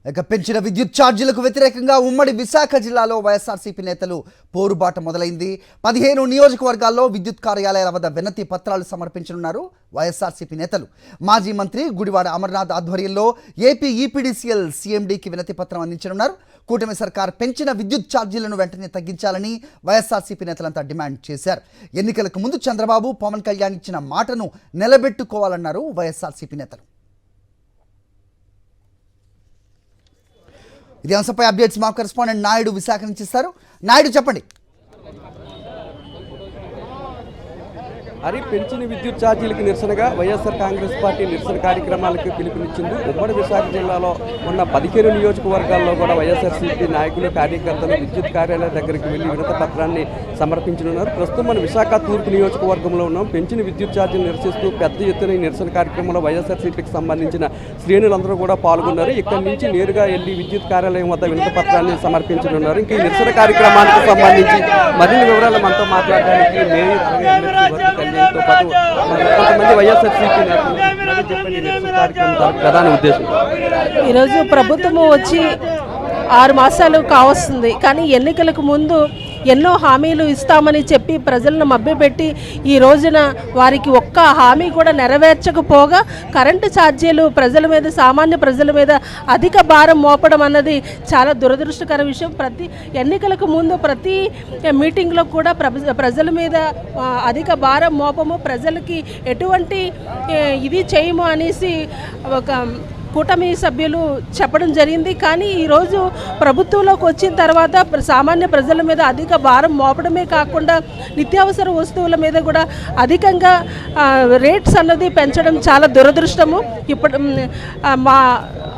ఇక పెంచిన విద్యుత్ ఛార్జీలకు వ్యతిరేకంగా ఉమ్మడి విశాఖ జిల్లాలో వైఎస్ఆర్సీపీ నేతలు పోరుబాట మొదలైంది. 15 నియోజకవర్గాల్లో విద్యుత్ కార్యాలయాల వద్ద వినతి పత్రాలు సమర్పించనున్నారు వైఎస్ఆర్సీపీ నేతలు. మాజీ మంత్రి గుడివాడ అమర్నాథ్ ఆధ్వర్యంలో ఏపీ ఈపీడీసీఎల్ సీఎండీకి వినతి పత్రం అందించనున్నారు. కూటమి సర్కార్ పెంచిన విద్యుత్ ఛార్జీలను వెంటనే తగ్గించాలని వైఎస్ఆర్సీపీ నేతలంతా డిమాండ్ చేశారు. ఎన్నికలకు ముందు చంద్రబాబు, పవన్ కళ్యాణ్ ఇచ్చిన మాటను నిలబెట్టుకోవాలన్నారు వైఎస్ఆర్సీపీ నేతలు. ఇది అంశంపై అప్డేట్స్ మా కరెస్పాండెంట్ నాయుడు విశాఖ నుంచి ఇస్తారు. నాయుడు, చెప్పండి. పెంచిన విద్యుత్ ఛార్జీలకు నిరసనగా వైఎస్ఆర్ కాంగ్రెస్ పార్టీ నిరసన కార్యక్రమాలకు పిలుపునిచ్చింది. ఉమ్మడి విశాఖ జిల్లాలో ఉన్న 15 నియోజకవర్గాల్లో కూడా వైఎస్ఆర్సీపీ నాయకులు, కార్యకర్తలు విద్యుత్ కార్యాలయం దగ్గరికి వెళ్లి వినతి పత్రాన్ని సమర్పించనున్నారు. ప్రస్తుతం మన విశాఖ తూర్పు నియోజకవర్గంలో ఉన్నాం. పెంచిన విద్యుత్ ఛార్జీలు నిరసిస్తూ పెద్ద ఎత్తున ఈ నిరసన కార్యక్రమంలో వైఎస్ఆర్సీపీకి సంబంధించిన శ్రేణులందరూ కూడా పాల్గొన్నారు. ఇక్కడి నుంచి నేరుగా వెళ్లి విద్యుత్ కార్యాలయం వద్ద వినతి పత్రాన్ని సమర్పించనున్నారు. ఇంకా ఈ నిరసన కార్యక్రమానికి సంబంధించి మరిన్ని వివరాలు మనతో మాట్లాడడానికి కొంతమంది వైఎస్ఆర్సీపీ ప్రధాన ఉద్దేశం. ఈరోజు ప్రభుత్వము వచ్చి 6 మాసాలు కావస్తుంది, కానీ ఎన్నికలకు ముందు ఎన్నో హామీలు ఇస్తామని చెప్పి ప్రజలను మభ్యపెట్టి ఈ రోజున వారికి ఒక్క హామీ కూడా నెరవేర్చకపోగా కరెంటు ఛార్జీలు ప్రజల మీద, సామాన్య ప్రజల మీద అధిక భారం మోపడం అన్నది చాలా దురదృష్టకర విషయం. ప్రతి ఎన్నికలకు ముందు ప్రతి మీటింగ్లో కూడా ప్రజల మీద అధిక భారం మోపము, ప్రజలకి ఎటువంటి ఇది చేయము అనేసి ఒక కూటమి సభ్యులు చెప్పడం జరిగింది. కానీ ఈరోజు ప్రభుత్వంలోకి వచ్చిన తర్వాత సామాన్య ప్రజల మీద అధిక భారం మోపడమే కాకుండా నిత్యావసర వస్తువుల మీద కూడా అధికంగా రేట్స్ అన్నది పెంచడం చాలా దురదృష్టము. ఇప్పుడు మా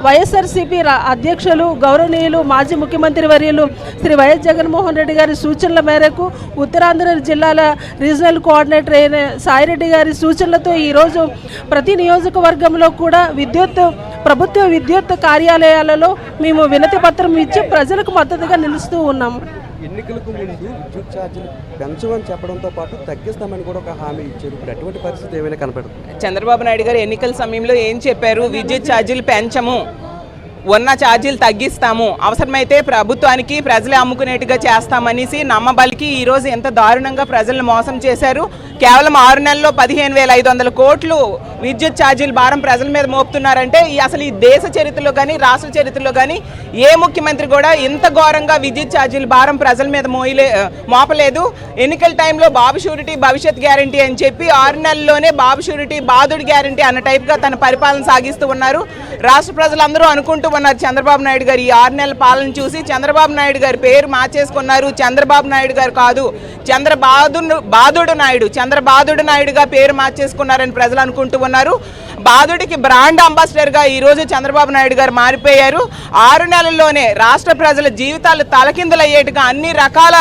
వైఎస్ఆర్సీపీ అధ్యక్షులు గౌరవనీయులు మాజీ ముఖ్యమంత్రి వర్యులు శ్రీ వైఎస్ జగన్మోహన్ రెడ్డి గారి సూచనల మేరకు ఉత్తరాంధ్ర జిల్లాల రీజనల్ కోఆర్డినేటర్ అయిన సాయిరెడ్డి గారి సూచనలతో ఈరోజు ప్రతి నియోజకవర్గంలో కూడా ప్రభుత్వ విద్యుత్ కార్యాలయాలలో మేము వినతి పత్రం ఇచ్చి ప్రజలకు మద్దతుగా నిలుస్తూ ఉన్నాము. ఎన్నికలకు ముందు విద్యుత్ ఛార్జీలు పెంచమని చెప్పడంతో పాటు తగ్గిస్తామని కూడా ఒక హామీ ఇచ్చారు. ఇప్పుడు అటువంటి పరిస్థితి ఏమైనా కనపడుతుంది? చంద్రబాబు నాయుడు గారు ఎన్నికల సమయంలో ఏం చెప్పారు? విద్యుత్ ఛార్జీలు పెంచము, ఉన్న ఛార్జీలు తగ్గిస్తాము, అవసరమైతే ప్రభుత్వానికి ప్రజలే అమ్ముకునేట్టుగా చేస్తామనేసి నమ్మబలికి ఈరోజు ఎంత దారుణంగా ప్రజలను మోసం చేశారు. కేవలం 6 నెలల్లో 15,500 కోట్లు విద్యుత్ ఛార్జీలు భారం ప్రజల మీద మోపుతున్నారంటే అసలు ఈ దేశ చరిత్రలో కానీ రాష్ట్ర చరిత్రలో కానీ ఏ ముఖ్యమంత్రి కూడా ఇంత ఘోరంగా విద్యుత్ ఛార్జీలు భారం ప్రజల మీద మోపలేదు. ఎన్నికల టైంలో బాబు షూరిటీ భవిష్యత్ గ్యారంటీ అని చెప్పి 6 నెలల్లోనే బాబు షూరిటీ బాధుడి గ్యారంటీ అన్న టైప్గా తన పరిపాలన సాగిస్తూ ఉన్నారు. రాష్ట్ర ప్రజలందరూ అనుకుంటూ ఉన్నారు చంద్రబాబు నాయుడు గారు ఈ 6 నెలల పాలన చూసి చంద్రబాబు నాయుడు గారి పేరు మార్చేసుకున్నారు. చంద్రబాబు నాయుడు గారు కాదు, చంద్రబాదుడు నాయుడుగా పేరు మార్చేసుకున్నారని ప్రజలు అనుకుంటూ ఉన్నారు. బాదుడికి బ్రాండ్ అంబాసిడర్గా ఈరోజు చంద్రబాబు నాయుడు గారు మారిపోయారు. 6 నెలల్లోనే రాష్ట్ర ప్రజల జీవితాలు తలకిందులయ్యేట్టుగా అన్ని రకాల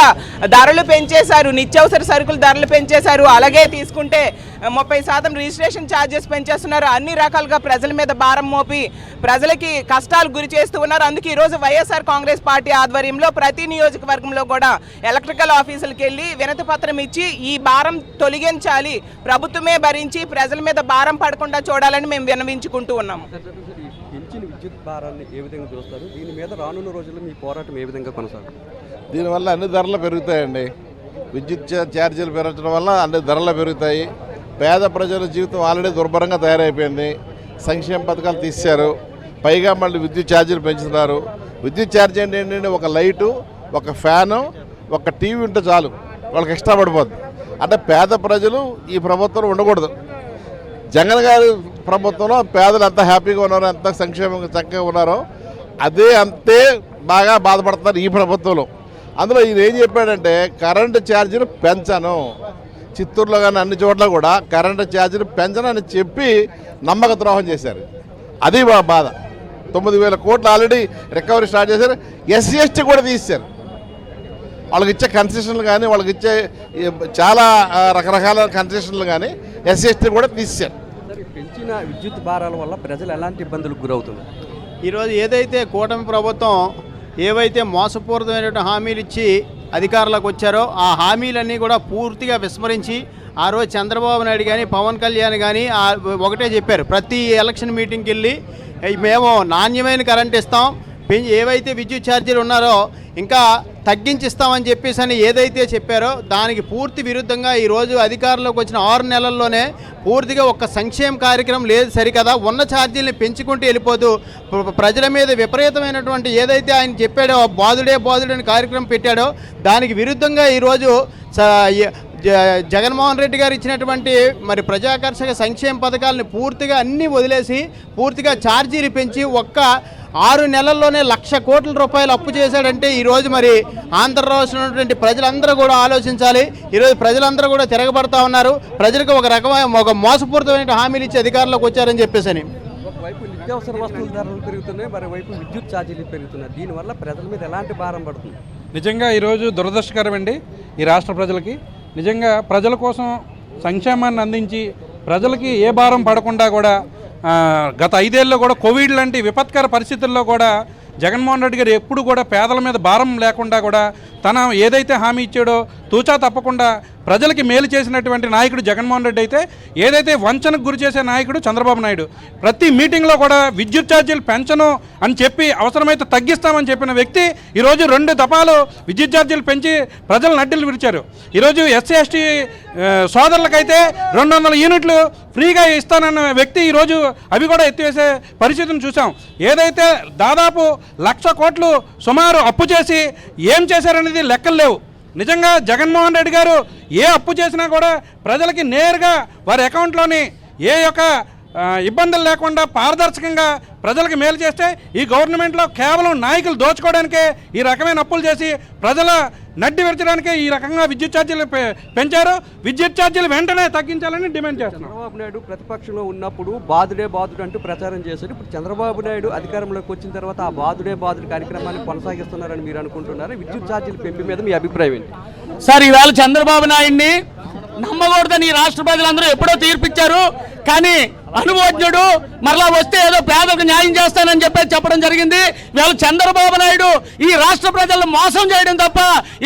ధరలు పెంచేశారు. నిత్యావసర సరుకుల ధరలు పెంచేశారు. అలాగే తీసుకుంటే 30% రిజిస్ట్రేషన్ ఛార్జెస్ పెంచేస్తున్నారు. అన్ని రకాలుగా ప్రజల మీద భారం మోపి ప్రజలకి కష్టాలు గురి చేస్తూ ఉన్నారు. అందుకే ఈరోజు వైఎస్ఆర్ కాంగ్రెస్ పార్టీ ఆధ్వర్యంలో ప్రతి నియోజకవర్గంలో కూడా ఎలక్ట్రికల్ ఆఫీసులకు వెళ్ళి వినతి పత్రం ఇచ్చి ఈ భారం తొలగించాలి, ప్రభుత్వమే భరించి ప్రజల మీద భారం పడకుండా చూడాలని మేము విన్నవించుకుంటూ ఉన్నాము. పెంచిన విద్యుత్ భారాన్ని ఏ విధంగా చూస్తారు? దీని మీద రానున్న రోజుల్లో మీ పోరాటం ఏ విధంగా కొనసాగుతుంది? దీనివల్ల అన్ని ధరలు పెరుగుతాయండి. విద్యుత్ ఛార్జీలు పెరగడం వల్ల అన్ని ధరలు పెరుగుతాయి. పేద ప్రజల జీవితం ఆల్రెడీ దుర్భరంగా తయారైపోయింది. సంక్షేమ పథకాలు తీశారు, పైగా మళ్ళీ విద్యుత్ ఛార్జీలు పెంచుతున్నారు. విద్యుత్ ఛార్జీ అంటే ఏంటంటే ఒక లైటు, ఒక ఫ్యాను, ఒక టీవీ ఉంటే చాలు వాళ్ళకి ఎక్స్ట్రా పడిపోద్ది. అంటే పేద ప్రజలు ఈ ప్రభుత్వంలో ఉండకూడదు. జగన్ గారి ప్రభుత్వంలో పేదలు ఎంత హ్యాపీగా ఉన్నారో, ఎంత సంక్షేమంగా చక్కగా ఉన్నారో అంతే బాగా బాధపడుతున్నారు ఈ ప్రభుత్వంలో. అందులో ఈయన ఏం చెప్పాడంటే కరెంటు ఛార్జీలు పెంచను, చిత్తూరులో కానీ అన్ని చోట్ల కూడా కరెంటు ఛార్జీలు పెంచనని చెప్పి నమ్మక ద్రోహం చేశారు. అది మా బాధ. 9,000 కోట్లు ఆల్రెడీ రికవరీ స్టార్ట్ చేశారు. ఎస్సీ ఎస్టీ కూడా తీశారు. వాళ్ళకి ఇచ్చే కన్సెషన్లు కానీ, వాళ్ళకి ఇచ్చే చాలా రకరకాల కన్సెషన్లు కానీ ఎస్సీ ఎస్టీ కూడా తీశారు. పెంచిన విద్యుత్ భారాల వల్ల ప్రజలు ఎలాంటి ఇబ్బందులకు గురవుతున్నారు? ఈరోజు ఏదైతే కూటమి ప్రభుత్వం ఏవైతే మోసపూరితమైనటువంటి హామీలు ఇచ్చి అధికారులకు వచ్చారో ఆ హామీలన్నీ కూడా పూర్తిగా విస్మరించి ఆ రోజు చంద్రబాబు నాయుడు కానీ పవన్ కళ్యాణ్ కానీ ఒకటే చెప్పారు. ప్రతి ఎలక్షన్ మీటింగ్కి వెళ్ళి మేము నాణ్యమైన కరెంట్ ఇస్తాం, ఏవైతే విద్యుత్ ఛార్జీలు ఉన్నారో ఇంకా తగ్గించిస్తామని చెప్పేసి అని ఏదైతే చెప్పారో దానికి పూర్తి విరుద్ధంగా ఈరోజు అధికారంలోకి వచ్చిన 6 నెలల్లోనే పూర్తిగా ఒక్క సంక్షేమ కార్యక్రమం లేదు సరికదా, ఉన్న ఛార్జీలను పెంచుకుంటూ వెళ్ళిపోతూ ప్రజల మీద విపరీతమైనటువంటి ఏదైతే ఆయన చెప్పాడో బాధుడే అని కార్యక్రమం పెట్టాడో దానికి విరుద్ధంగా ఈరోజు జగన్మోహన్ రెడ్డి గారు ఇచ్చినటువంటి మరి ప్రజాకర్షక సంక్షేమ పథకాలను పూర్తిగా అన్నీ వదిలేసి పూర్తిగా ఛార్జీలు పెంచి ఒక్క 6 నెలల్లోనే 1,00,000 కోట్ల రూపాయలు అప్పు చేశాడంటే ఈరోజు మరి ఆంధ్ర రాష్ట్రంలో ఉన్నటువంటి ప్రజలందరూ కూడా ఆలోచించాలి. ఈరోజు ప్రజలందరూ కూడా తిరగబడతా ఉన్నారు. ప్రజలకు ఒక మోసపూరితమైన హామీలు ఇచ్చి అధికారంలోకి వచ్చారని చెప్పేసి. ఒకవైపు నిత్యావసర వస్తువుల ధరలు పెరుగుతున్నాయి, మరోవైపు విద్యుత్ ఛార్జీలు పెరుగుతున్నాయి. దీనివల్ల ప్రజల మీద ఎలాంటి భారం పడుతుంది? నిజంగా ఈరోజు దురదృష్టకరమండి ఈ రాష్ట్ర ప్రజలకి. నిజంగా ప్రజల కోసం సంక్షేమాన్ని అందించి ప్రజలకి ఏ భారం పడకుండా కూడా గత 5 ఏళ్ళలో కూడా కోవిడ్ లాంటి విపత్కర పరిస్థితుల్లో కూడా జగన్మోహన్ రెడ్డి గారు ఎప్పుడు కూడా పేదల మీద భారం లేకుండా కూడా తన ఏదైతే హామీ ఇచ్చాడో తూచా తప్పకుండా ప్రజలకి మేలు చేసినటువంటి నాయకుడు జగన్మోహన్ రెడ్డి అయితే, ఏదైతే వంచనకు గురి చేసే నాయకుడు చంద్రబాబు నాయుడు. ప్రతి మీటింగ్లో కూడా విద్యుత్ ఛార్జీలు పెంచను అని చెప్పి అవసరమైతే తగ్గిస్తామని చెప్పిన వ్యక్తి ఈరోజు 2 దఫాలు విద్యుత్ ఛార్జీలు పెంచి ప్రజలు నడ్డిలు విరిచారు. ఈరోజు ఎస్సీ ఎస్టీ సోదరులకైతే 200 యూనిట్లు ఫ్రీగా ఇస్తానన్న వ్యక్తి ఈరోజు అవి కూడా ఎత్తివేసే పరిస్థితిని చూసాం. ఏదైతే దాదాపు 1,00,000 కోట్లు సుమారు అప్పు చేసి ఏం చేశారనేది లెక్కలు లేవు. నిజంగా జగన్మోహన్ రెడ్డి గారు ఏ అప్పు చేసినా కూడా ప్రజలకి నేరుగా వారి అకౌంట్లోని ఏ యొక్క ఇబ్బందులు లేకుండా పారదర్శకంగా ప్రజలకు మేలు చేస్తే, ఈ గవర్నమెంట్లో కేవలం నాయకులు దోచుకోవడానికే ఈ రకమైన అప్పులు చేసి ప్రజల నడ్డి విరచడానికే ఈ రకంగా విద్యుత్ ఛార్జీలు పెంచారు. విద్యుత్ ఛార్జీలు వెంటనే తగ్గించాలని డిమాండ్ చేస్తున్నారు. చంద్రబాబు నాయుడు ప్రతిపక్షంలో ఉన్నప్పుడు బాధుడే అంటూ ప్రచారం చేశారు. ఇప్పుడు చంద్రబాబు నాయుడు అధికారంలోకి వచ్చిన తర్వాత ఆ బాధుడే కార్యక్రమాన్ని కొనసాగిస్తున్నారని మీరు అనుకుంటున్నారు. విద్యుత్ ఛార్జీల పెంపు మీద మీ అభిప్రాయం ఏంటి? సార్, ఈవేళ చంద్రబాబు నాయుడిని నమ్మకూడదని రాష్ట్ర ప్రజలందరూ ఎప్పుడో తీర్పిచ్చారు. కానీ అనుభవజ్ఞుడు మరలా వస్తే ఏదో పేదలకు న్యాయం చేస్తానని చెప్పడం జరిగింది. వీళ్ళ చంద్రబాబు నాయుడు ఈ రాష్ట్ర ప్రజలను మోసం చేయడం తప్ప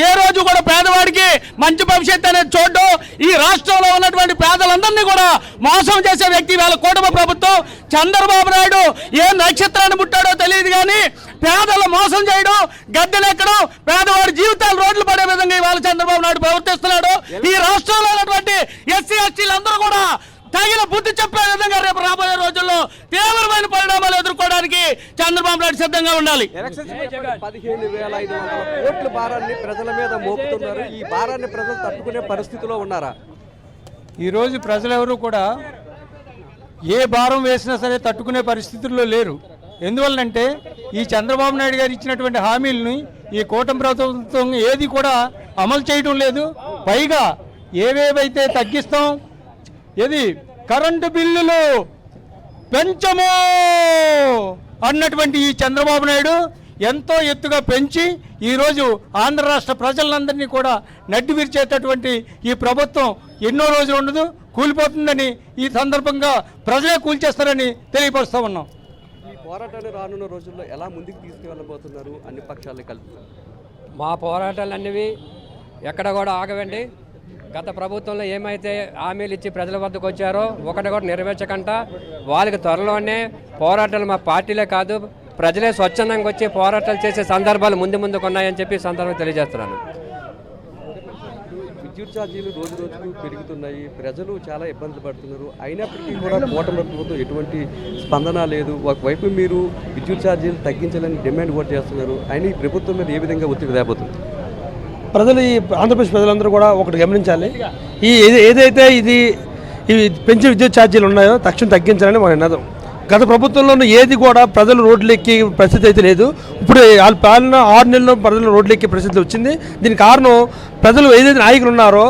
ఏ రోజు కూడా పేదవాడికి మంచి భవిష్యత్తు అనేది చూడడం, ఈ రాష్ట్రంలో ఉన్నటువంటి పేదలందరినీ కూడా మోసం చేసే వ్యక్తి వీళ్ళ కూటమి ప్రభుత్వం. చంద్రబాబు నాయుడు ఏ నక్షత్రాన్ని పుట్టాడో తెలియదు కానీ పేదలు మోసం చేయడం, గద్దెనెక్కడం, పేదవాడి జీవితాలు రోడ్లు పడే విధంగా ఇవాళ చంద్రబాబు నాయుడు ప్రవర్తిస్తున్నాడు. ఈ రాష్ట్రంలో ఉన్నటువంటి ఎస్సీ ఎస్టీలందరూ కూడా తగిన బుద్ధి చెప్పే విధంగా రేపు రాబోయే రోజుల్లో తీవ్రమైన పరిణామాలు ఎదుర్కోవడానికి చంద్రబాబు నాయుడు సిద్ధంగా ఉండాలి. 15,500 కోట్ల భారాన్ని ప్రజల మీద మోపుతున్నారు. ఈ భారాన్ని ప్రజలు తట్టుకునే పరిస్థితిలో ఉన్నారా? ఈరోజు ప్రజలెవరూ కూడా ఏ భారం వేసినా సరే తట్టుకునే పరిస్థితుల్లో లేరు. ఎందువల్లంటే ఈ చంద్రబాబు నాయుడు గారు ఇచ్చినటువంటి హామీలని ఈ కూటమి ప్రభుత్వం ఏది కూడా అమలు చేయడం లేదు. పైగా ఏవేవైతే తగ్గిస్తాం, ఏది కరెంటు బిల్లులు పెంచము అన్నటువంటి ఈ చంద్రబాబు నాయుడు ఎంతో ఎత్తుగా పెంచి ఈరోజు ఆంధ్ర రాష్ట్ర ప్రజలందరినీ కూడా నడ్డి విరిచేటటువంటి ఈ ప్రభుత్వం ఎన్నో రోజులు ఉండదు, కూలిపోతుందని ఈ సందర్భంగా ప్రజలే కూల్చేస్తారని తెలియపరుస్తూ ఉన్నాం. ఈ పోరాటాన్ని రానున్న రోజుల్లో ఎలా ముందుకు తీసుకువెళ్ళబోతున్నారు అన్ని పక్షాలు కలిపి? మా పోరాటాలు అన్నవి ఎక్కడ కూడా ఆగవండి. గత ప్రభుత్వంలో ఏమైతే హామీలు ఇచ్చి ప్రజల వద్దకు వచ్చారో ఒకటి కూడా నెరవేర్చకుండా వాళ్ళకి త్వరలోనే పోరాటాలు మా పార్టీలే కాదు ప్రజలే స్వచ్ఛందంగా వచ్చి పోరాటాలు చేసే సందర్భాలు ముందుకు ఉన్నాయని చెప్పి సందర్భంగా తెలియజేస్తున్నాను. విద్యుత్ ఛార్జీలు రోజు రోజుకు పెరుగుతున్నాయి, ప్రజలు చాలా ఇబ్బందులు పడుతున్నారు. అయినప్పటికీ కూడా కూటమి ప్రభుత్వం ఎటువంటి స్పందన లేదు. ఒకవైపు మీరు విద్యుత్ ఛార్జీలు తగ్గించాలని డిమాండ్ కూడా చేస్తున్నారు. అయినా ఈ ప్రభుత్వం మీద ఏ విధంగా ఒత్తిడి తేబోతుంది? ప్రజలు ఈ ఆంధ్రప్రదేశ్ ప్రజలందరూ కూడా ఒకటి గమనించాలి. ఏదైతే ఇది పెంచే విద్యుత్ ఛార్జీలు ఉన్నాయో తక్షణం తగ్గించాలని మన నినాదం. గత ప్రభుత్వంలోనూ ఏది కూడా ప్రజలు రోడ్లు ఎక్కి పరిస్థితి అయితే లేదు. ఇప్పుడు వాళ్ళ పాలన 6 నెలల్లో ప్రజలు రోడ్లు ఎక్కే పరిస్థితి వచ్చింది. దీనికి కారణం ప్రజలు ఏదైతే నాయకులు ఉన్నారో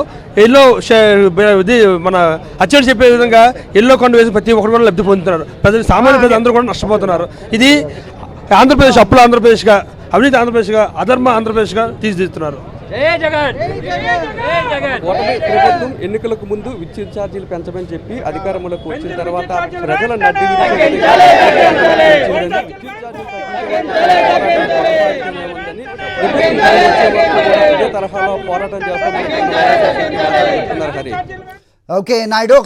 ఎల్లో ఇది మన అచ్చడి చెప్పే విధంగా ఎల్లో కొండ వేసి ప్రతి ఒక్కరు కూడా లబ్ధి పొందుతున్నారు. ప్రజలు సామాన్య ప్రజలు అందరూ కూడా నష్టపోతున్నారు. ఇది ఆంధ్రప్రదేశ్ అప్పుల ఆంధ్రప్రదేశ్గా, అవినీతి ఆంధ్రప్రదేశ్గా, అధర్మ ఆంధ్రప్రదేశ్గా తీర్చిదిద్దుతున్నారు. ప్రభుత్వం ఎన్నికలకు ముందు విద్యుత్ ఛార్జీలు పెంచమని చెప్పి అధికారంలోకి వచ్చిన తర్వాత ప్రజల నడ్డి తరహాలో పోరాటం చేస్తామని. ఓకే నాయుడు.